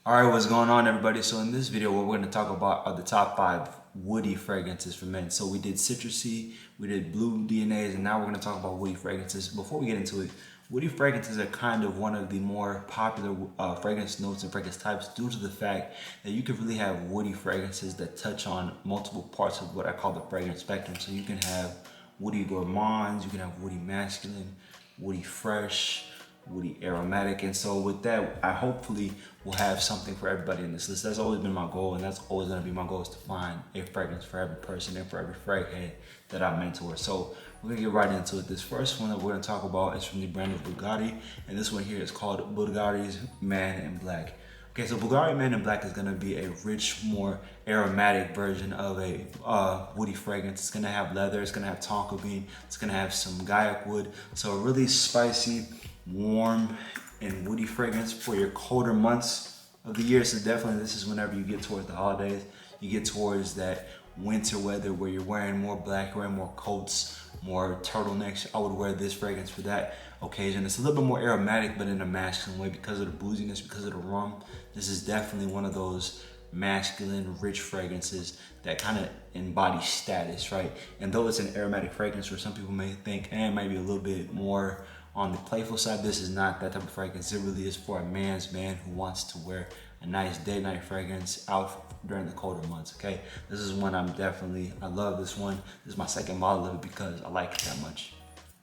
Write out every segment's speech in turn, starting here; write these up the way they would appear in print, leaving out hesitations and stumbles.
Alright, what's going on everybody? So in this video what we're going to talk about are the top 5 woody fragrances for men. So we did citrusy, we did blue DNAs, and now we're going to talk about woody fragrances. Before we get into it, woody fragrances are kind of one of the more popular fragrance notes and fragrance types due to the fact that you can really have woody fragrances that touch on multiple parts of what I call the fragrance spectrum. So you can have woody gourmands, you can have woody masculine, woody fresh, woody aromatic. And so with that, I hopefully will have something for everybody in this list. That's always been my goal, and that's always going to be my goal, is to find a fragrance for every person and for every frag head that I mentor. So we're gonna get right into it. This first one that we're gonna talk about is from the brand of Bulgari, and this one here is called Bulgari Man Black. Okay, so Bulgari Man Black is gonna be a rich, more aromatic version of a woody fragrance. It's gonna have leather, it's gonna have tonka bean, it's gonna have some gaiac wood. So a really spicy, warm, and woody fragrance for your colder months of the year. So definitely this is whenever you get towards the holidays, you get towards that winter weather where you're wearing more black, wearing more coats, more turtlenecks. I would wear this fragrance for that occasion. It's a little bit more aromatic, but in a masculine way because of the booziness, because of the rum. This is definitely one of those masculine, rich fragrances that kind of embody status, right? And though it's an aromatic fragrance, where some people may think, it might be a little bit more on the playful side, this is not that type of fragrance. It really is for a man's man who wants to wear a nice day night fragrance out during the colder months. Okay, this is one I love this one. This is my second model of it because I like it that much.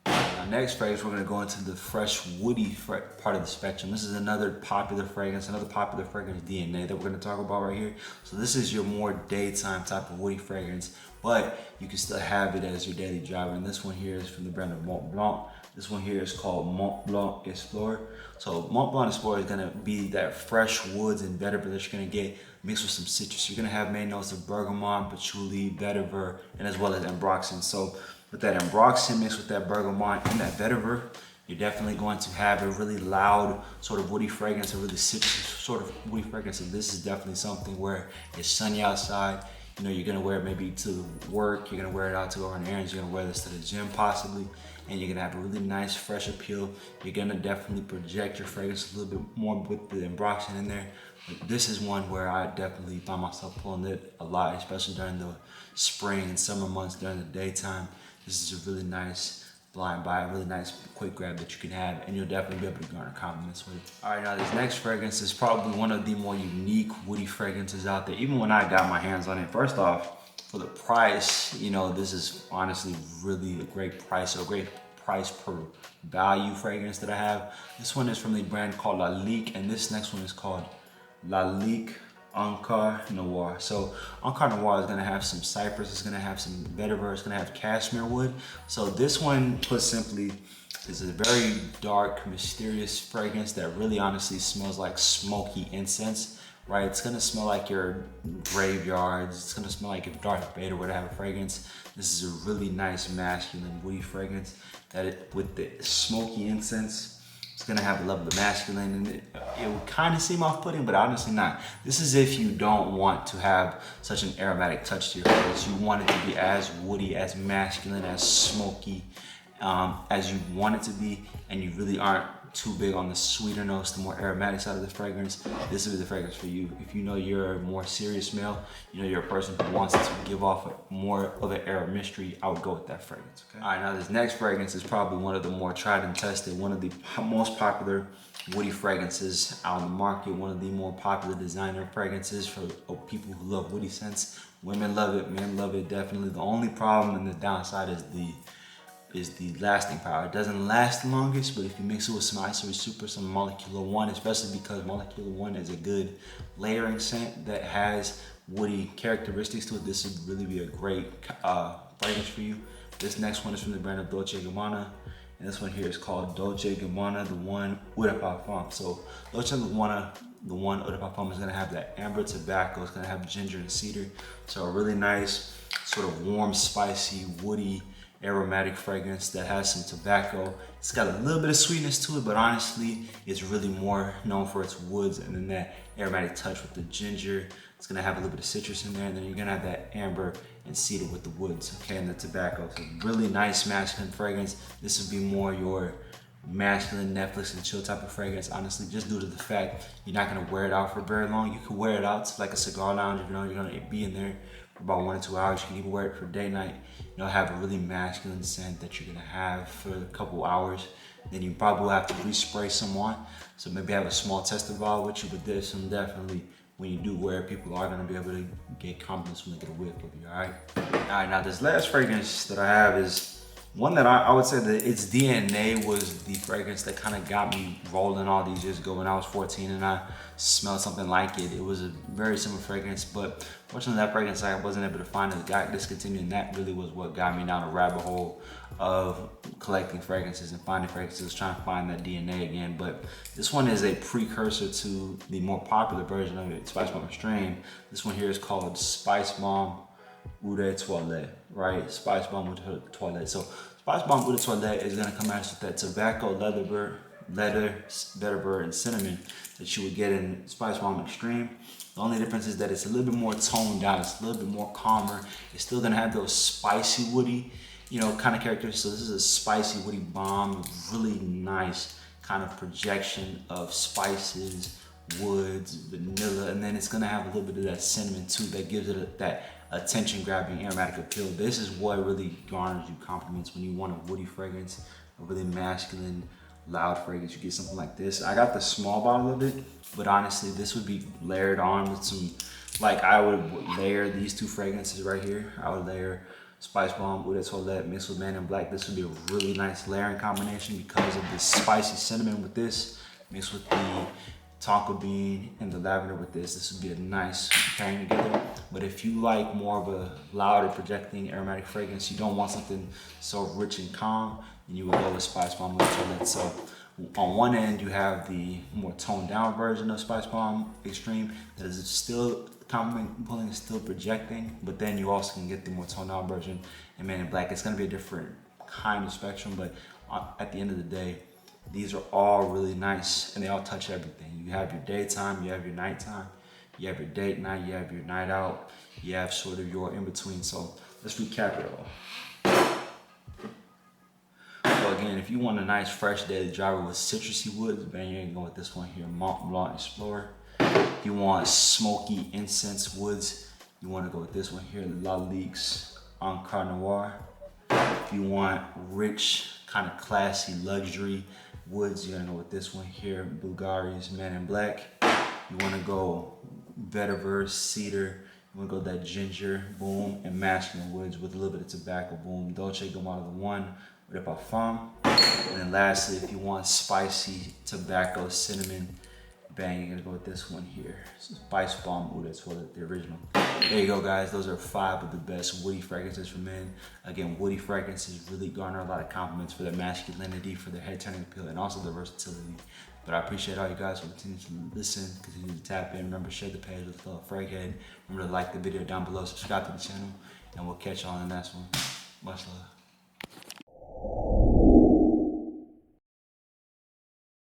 Now, next fragrance, we're gonna go into the fresh woody part of the spectrum. This is another popular fragrance DNA that we're gonna talk about right here. So this is your more daytime type of woody fragrance, but you can still have it as your daily driver. And this one here is from the brand of Mont Blanc. This one here is called Blon Explor. So Blon Explor is gonna be that fresh woods and vetiver that you're gonna get mixed with some citrus. You're gonna have main notes of bergamot, patchouli, vetiver, and as well as ambroxan. So with that ambroxan mixed with that bergamot and that vetiver, you're definitely going to have a really loud sort of woody fragrance, a really citrus sort of woody fragrance. And this is definitely something where it's sunny outside. You know, you're gonna wear it maybe to work, you're gonna wear it out to go on errands, you're gonna wear this to the gym possibly, and you're gonna have a really nice fresh appeal. You're gonna definitely project your fragrance a little bit more with the ambroxan in there. But this is one where I definitely find myself pulling it a lot, especially during the spring and summer months during the daytime. This is a really nice blind buy, a really nice quick grab that you can have, and you'll definitely be able to garner compliments with it. All right, now this next fragrance is probably one of the more unique woody fragrances out there. Even when I got my hands on it, first off, for the price, you know, this is honestly really a great price, or a great price per value fragrance that I have. This one is from the brand called Lalique, and this next one is called Lalique Anar Noir. So Anar Noir is gonna have some cypress, it's gonna have some vetiver, it's gonna have cashmere wood. So this one, put simply, is a very dark, mysterious fragrance that really honestly smells like smoky incense, right? It's gonna smell like your graveyards. It's gonna smell like if Darth Vader were to have a fragrance. This is a really nice masculine woody fragrance that with the smoky incense, it's gonna have a level of masculine, and it will kind of seem off-putting, but honestly not. This is if you don't want to have such an aromatic touch to your fragrance. You want it to be as woody, as masculine, as smoky as you want it to be, and you really aren't too big on the sweeter notes, the more aromatic side of the fragrance. This will be the fragrance for you. If you know you're a more serious male, you know you're a person who wants to give off more of an air of mystery, I would go with that fragrance, okay? All right, now this next fragrance is probably one of the more tried and tested, one of the most popular woody fragrances out on the market, one of the more popular designer fragrances for people who love woody scents. Women love it, men love it, definitely. The only problem and the downside is the lasting power. It doesn't last the longest, but if you mix it with some Isory Super, some Molecular One, especially because Molecular One is a good layering scent that has woody characteristics to it, this would really be a great fragrance for you. This next one is from the brand of Dolce Gabbana, and this one here is called Dolce Gabbana, the one Eau de Parfum. So Dolce Gabbana, the one Eau de Parfum, is gonna have that amber tobacco, it's gonna have ginger and cedar. So a really nice, sort of warm, spicy, woody, aromatic fragrance that has some tobacco. It's got a little bit of sweetness to it, but honestly, it's really more known for its woods, and then that aromatic touch with the ginger. It's gonna have a little bit of citrus in there, and then you're gonna have that amber and cedar with the woods, okay, and the tobacco. So really nice masculine fragrance. This would be more your masculine Netflix and chill type of fragrance, honestly, just due to the fact you're not gonna wear it out for very long. You could wear it out to like a cigar lounge if you know you're gonna be in there for about 1 or 2 hours. You can even wear it for day night. You know, have a really masculine scent that you're gonna have for a couple hours. Then you probably will have to respray someone. So maybe have a small tester vial with you, but this one definitely, when you do wear it, people are gonna be able to get confidence when they get a whiff of you, all right? All right, now this last fragrance that I have is one that I would say that its DNA was the fragrance that kind of got me rolling all these years ago when I was 14 and I smelled something like it. It was a very similar fragrance, but fortunately that fragrance I wasn't able to find. It got discontinued, and that really was what got me down a rabbit hole of collecting fragrances and finding fragrances, trying to find that DNA again. But this one is a precursor to the more popular version of it, Spice Bomb Extreme. This one here is called Spice Bomb Eau de Toilette, right? Spice Bomb Eau de Toilette. So Spice Bomb Eau de Toilette is gonna come out with that tobacco, leather, vetiver, and cinnamon that you would get in Spice Bomb Extreme. The only difference is that it's a little bit more toned down. It's a little bit more calmer. It's still gonna have those spicy, woody, you know, kind of characters. So this is a spicy, woody bomb, really nice kind of projection of spices, woods, vanilla, and then it's gonna have a little bit of that cinnamon too that gives it that attention-grabbing aromatic appeal. This is what really garners you compliments when you want a woody fragrance, a really masculine, loud fragrance. You get something like this. I got the small bottle of it, but honestly, this would be layered on with some, like I would layer these two fragrances right here. I would layer Spice Bomb Eau de Toilette mixed with Man Black. This would be a really nice layering combination because of the spicy cinnamon with this, mixed with the tonka bean and the lavender with this. This would be a nice pairing together. But if you like more of a louder projecting aromatic fragrance, you don't want something so rich and calm, then you would go with Spice Bomb Eau de Toilette. So on one end, you have the more toned down version of Spice Bomb Extreme that is still pulling, still projecting, but then you also can get the more toned down version in Man in Black. It's gonna be a different kind of spectrum, but at the end of the day, these are all really nice and they all touch everything. You have your daytime, you have your nighttime, you have your date night, you have your night out, you have sort of your in-between. So let's recap it all. So again, if you want a nice fresh daily driver with citrusy woods, man, you're gonna go with this one here, Blon Explor. If you want smoky incense woods, you wanna go with this one here, La Leaks Anar Noir. If you want rich, kind of classy luxury woods, you're gonna go with this one here, Bulgari Man Black. You wanna go vetiver, cedar. You wanna go that ginger, boom, and masculine woods with a little bit of tobacco, boom, Dolce Gabbana the one with a parfum. And then lastly, if you want spicy tobacco, cinnamon, bang, you're gonna go with this one here. Spice Bomb Eau de Toilette, the original. There you go, guys. Those are 5 of the best woody fragrances for men. Again, woody fragrances really garner a lot of compliments for their masculinity, for their head-turning appeal, and also their versatility. But I appreciate all you guys who continue to listen, continue to tap in. Remember, share the page with Fellow Fraghead. Remember to like the video down below, subscribe to the channel, and we'll catch y'all on the next one. Much love.